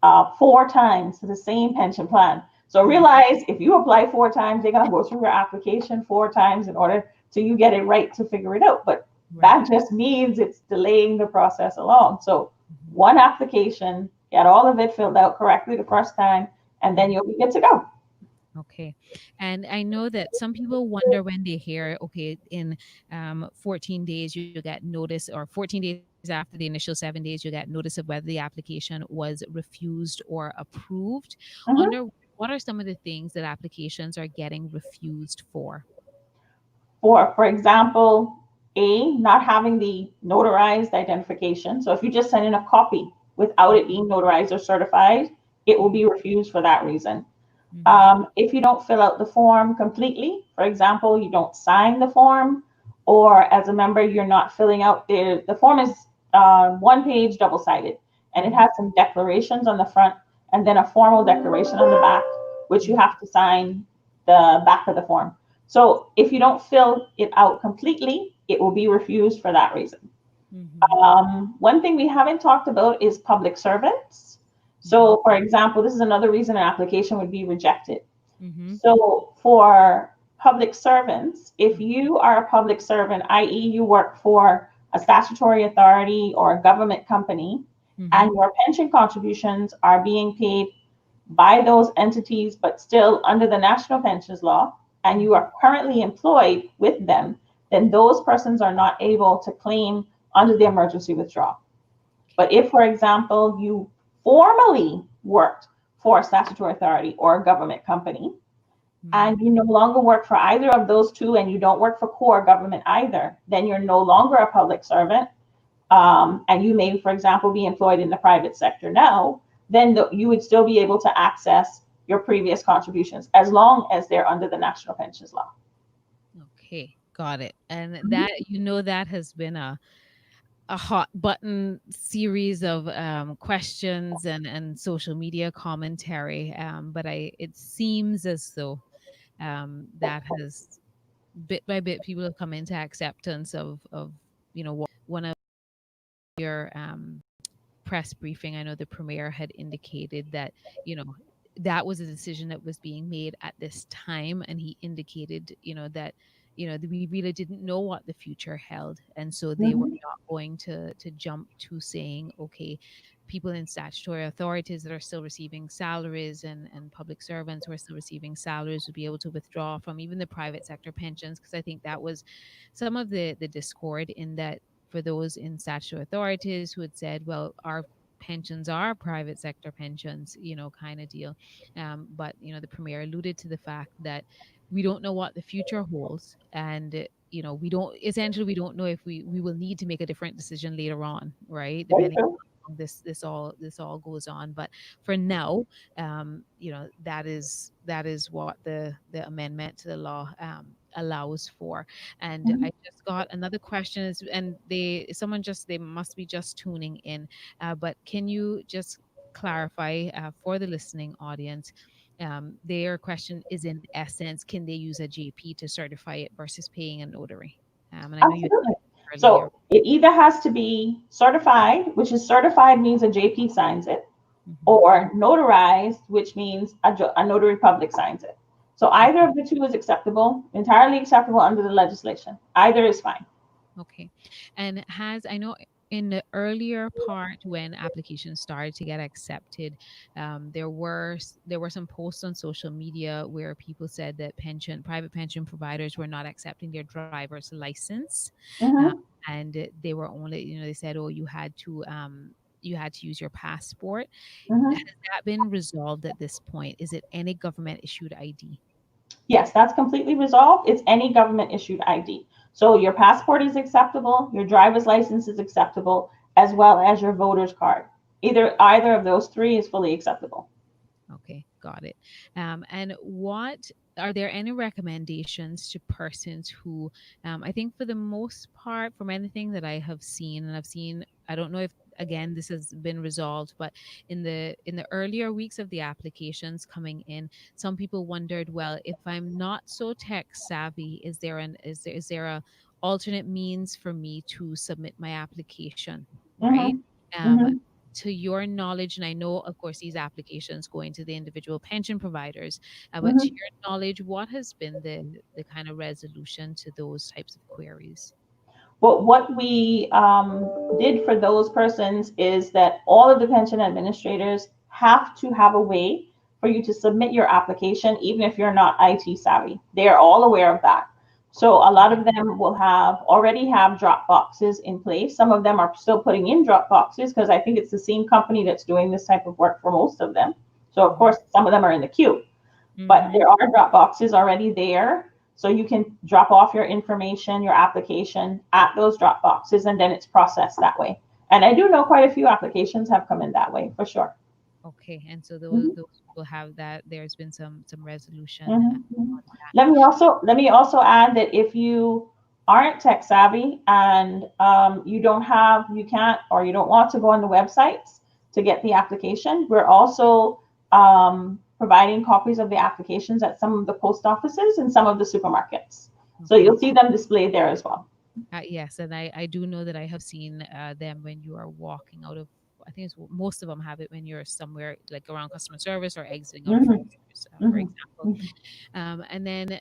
4 times to the same pension plan. So realize if you apply 4 times, they're going to go through your application 4 times in order till you get it right to figure it out. But that just means it's delaying the process along. So one application, get all of it filled out correctly the first time, and then you'll be good to go. Okay. And I know that some people wonder when they hear, okay, in 14 days you get notice, or 14 days after the initial 7 days, you get notice of whether the application was refused or approved. Mm-hmm. Wonder what are some of the things that applications are getting refused for? For example, not having the notarized identification. So if you just send in a copy without it being notarized or certified, it will be refused for that reason. Mm-hmm. If you don't fill out the form completely, for example, you don't sign the form, or as a member, you're not filling out the form is 1 page double-sided, and it has some declarations on the front and then a formal declaration on the back, which you have to sign the back of the form. So if you don't fill it out completely, it will be refused for that reason. Mm-hmm. One thing we haven't talked about is public servants. So, for example, this is another reason an application would be rejected. Mm-hmm. So for public servants, if you are a public servant, i.e. you work for a statutory authority or a government company, mm-hmm. and your pension contributions are being paid by those entities, but still under the National Pensions Law, and you are currently employed with them, then those persons are not able to claim under the emergency withdrawal. But if, for example, you formally worked for a statutory authority or a government company, and you no longer work for either of those two, and you don't work for core government either, then you're no longer a public servant, and you may, for example, be employed in the private sector now, then you would still be able to access your previous contributions as long as they're under the National Pensions Law. Okay, got it. And that, that has been a hot button series of questions and social media commentary, but it seems as though that has bit by bit, people have come into acceptance of what one of your press briefing, I know the premier had indicated that, that was a decision that was being made at this time. And he indicated, that, we really didn't know what the future held. And so they were not going to jump to saying, okay, people in statutory authorities that are still receiving salaries and public servants who are still receiving salaries would be able to withdraw from even the private sector pensions. Because I think that was some of the discord, in that for those in statutory authorities who had said, well, our pensions are private sector pensions, kind of deal. But, the premier alluded to the fact that we don't know what the future holds. And, we don't know if we will need to make a different decision later on, right? Depending on how this all goes on. But for now, that is what the amendment to the law allows for. And I just got another question, and they must be just tuning in, but can you just clarify for the listening audience, their question is, in essence, can they use a JP to certify it versus paying a notary? And I know Absolutely. So it either has to be certified, which is certified means a JP signs it, or notarized, which means a notary public signs it. So either of the two is acceptable, entirely acceptable under the legislation. Either is fine. Okay. And I know in the earlier part, when applications started to get accepted, there were some posts on social media where people said that private pension providers were not accepting their driver's license. And they were only, they said, oh, you had to use your passport. Has that been resolved at this point? Is it any government issued ID? Yes, that's completely resolved. It's any government issued ID. So your passport is acceptable, your driver's license is acceptable, as well as your voter's card. Either of those three is fully acceptable. Okay, got it. And are there any recommendations to persons who, I think for the most part, from anything that I have seen, I don't know if, again, this has been resolved, but in the earlier weeks of the applications coming in, some people wondered, well, if I'm not so tech savvy, is there a alternate means for me to submit my application, right? To your knowledge, and I know, of course, these applications go into the individual pension providers, but to your knowledge, what has been the kind of resolution to those types of queries? Well, what we did for those persons is that all of the pension administrators have to have a way for you to submit your application, even if you're not IT savvy. They are all aware of that. So a lot of them will already have drop boxes in place. Some of them are still putting in drop boxes because I think it's the same company that's doing this type of work for most of them. So of course, some of them are in the queue, but there are drop boxes already there. So you can drop off your information, your application at those drop boxes, and then it's processed that way. And I do know quite a few applications have come in that way for sure. Okay, and so those people have that. There's been some resolution. Let me also add that if you aren't tech savvy and you don't want to go on the websites to get the application, we're also providing copies of the applications at some of the post offices and some of the supermarkets. So you'll see them displayed there as well. Yes, and I do know that I have seen them when you are walking out of, I think most of them have it when you're somewhere like around customer service or exiting out of service, for example. And then,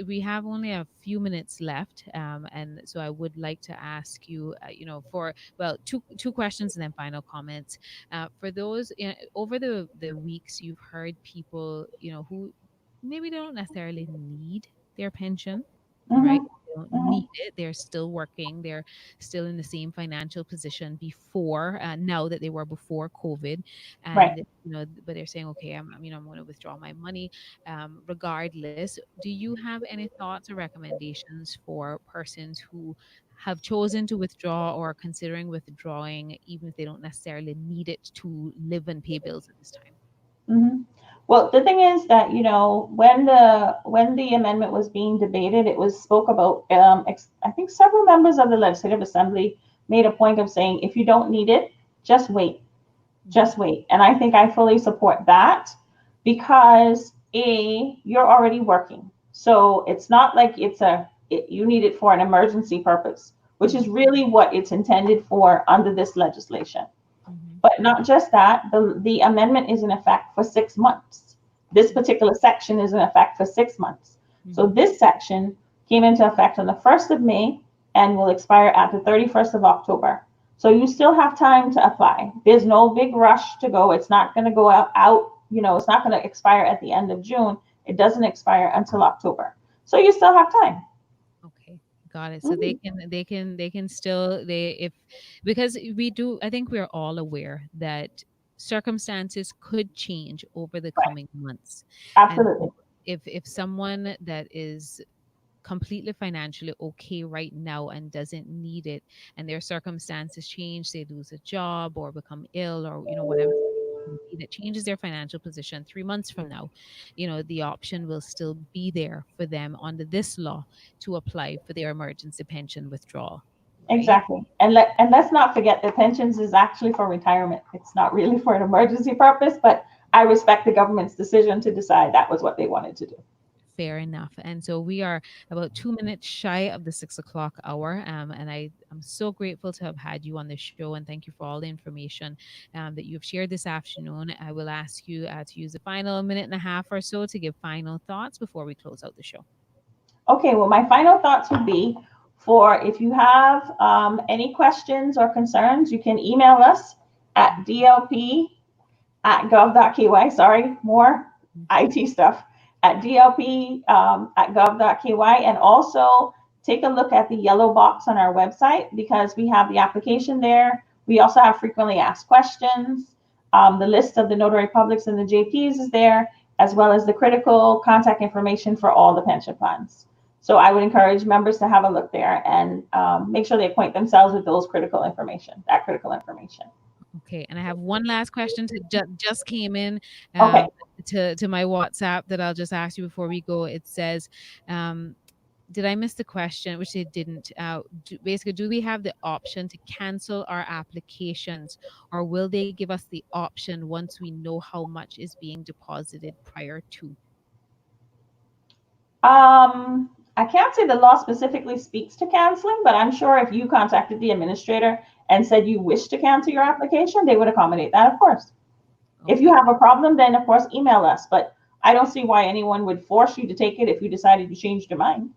we have only a few minutes left. And so I would like to ask you, two questions and then final comments. For those, over the weeks, you've heard people, who maybe they don't necessarily need their pension, right? They don't need it. They're still working. They're still in the same financial position now that they were before COVID. And, but they're saying, okay, I'm going to withdraw my money. Regardless, do you have any thoughts or recommendations for persons who have chosen to withdraw or are considering withdrawing, even if they don't necessarily need it to live and pay bills at this time? Well, the thing is that, when the amendment was being debated, it was spoke about, I think several members of the Legislative Assembly made a point of saying, if you don't need it, just wait. And I think I fully support that because you're already working. So it's not like you need it for an emergency purpose, which is really what it's intended for under this legislation. But not just that, the amendment is in effect for 6 months. This particular section is in effect for 6 months. So this section came into effect on the 1st of May and will expire at the 31st of October. So you still have time to apply. There's no big rush to go. It's not going to go out, it's not going to expire at the end of June. It doesn't expire until October. So you still have time. Okay, got it. So they can still, because I think we're all aware that circumstances could change over the coming months. Absolutely. And if someone that is completely financially okay right now and doesn't need it, and their circumstances change, they lose a job or become ill or whatever that changes their financial position 3 months from now, the option will still be there for them under this law to apply for their emergency pension withdrawal. Right? Exactly. And let's not forget that pensions is actually for retirement. It's not really for an emergency purpose, but I respect the government's decision to decide that was what they wanted to do. Fair enough. And so we are about 2 minutes shy of the 6 o'clock hour. And I'm so grateful to have had you on the show, and thank you for all the information that you've shared this afternoon. I will ask you to use the final minute and a half or so to give final thoughts before we close out the show. Okay, well, my final thoughts would be if you have any questions or concerns, you can email us at dlp@gov.ky. Sorry, more IT stuff. At dlp@gov.ky, and also take a look at the yellow box on our website because we have the application there. We also have frequently asked questions. The list of the notary publics and the JPs is there, as well as the critical contact information for all the pension plans. So I would encourage members to have a look there and make sure they acquaint themselves with that critical information. Okay, and I have one last question just came in to my WhatsApp that I'll just ask you before we go. It says, did I miss the question? Which they didn't. Basically, do we have the option to cancel our applications, or will they give us the option once we know how much is being deposited prior to? I can't say the law specifically speaks to canceling, but I'm sure if you contacted the administrator and said you wish to cancel your application, they would accommodate that, of course. Okay. If you have a problem, then of course email us, but I don't see why anyone would force you to take it if you decided you changed your mind.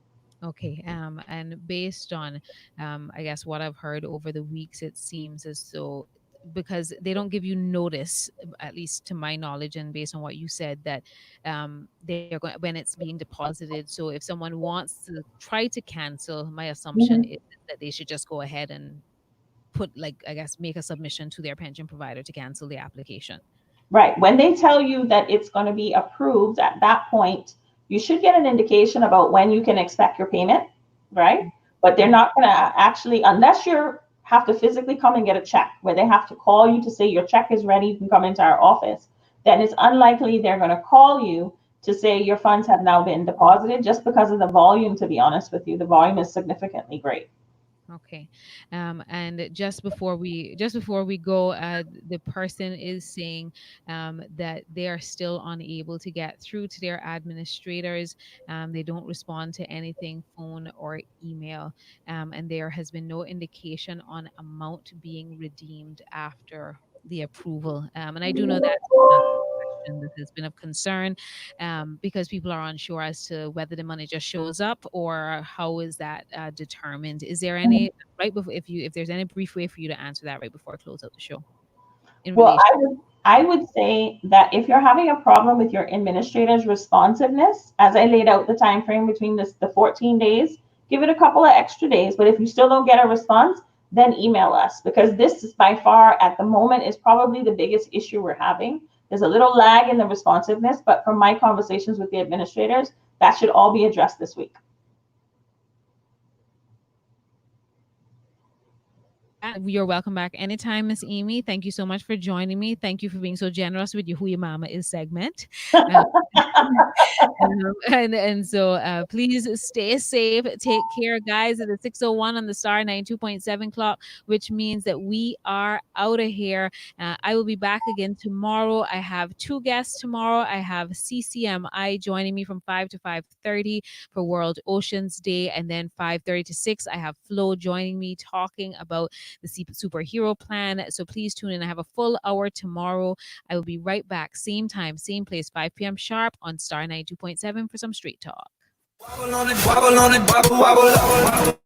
Okay, and based on, I guess, what I've heard over the weeks, it seems as though, because they don't give you notice, at least to my knowledge, and based on what you said, that they're going when it's being deposited. So if someone wants to try to cancel, my assumption is that they should just go ahead and make a submission to their pension provider to cancel the application. Right. When they tell you that it's going to be approved, at that point, you should get an indication about when you can expect your payment, right? But they're not going to actually, unless you have to physically come and get a check, where they have to call you to say your check is ready, you can come into our office, then it's unlikely they're going to call you to say your funds have now been deposited, just because of the volume. To be honest with you, the volume is significantly great. Okay, and just before we go, the person is saying that they are still unable to get through to their administrators. They don't respond to anything, phone or email, and there has been no indication on amount being redeemed after the approval. And I do know that that has been of concern because people are unsure as to whether the money just shows up or how is that determined. Is there any if there's any brief way for you to answer that right before I close out the show? Well, I would say that if you're having a problem with your administrator's responsiveness, as I laid out the time frame between the 14 days, give it a couple of extra days. But if you still don't get a response, then email us, because this is by far at the moment is probably the biggest issue we're having. There's a little lag in the responsiveness, but from my conversations with the administrators, that should all be addressed this week. You're welcome back anytime, Miss Amy. Thank you so much for joining me. Thank you for being so generous with your Who Your Mama Is segment. So please stay safe. Take care, guys. At the 6:01 on the Star 92.7 clock, which means that we are out of here. I will be back again tomorrow. I have 2 guests tomorrow. I have CCMI joining me from 5 to 5:30 for World Oceans Day, and then 5:30 to 6 I have Flo joining me talking about the superhero plan. So please tune in. I have a full hour tomorrow. I will be right back, same time, same place, 5 p.m. sharp on Star 92.7 for some Street Talk. Wobble on it, wobble on it, wobble, wobble, wobble.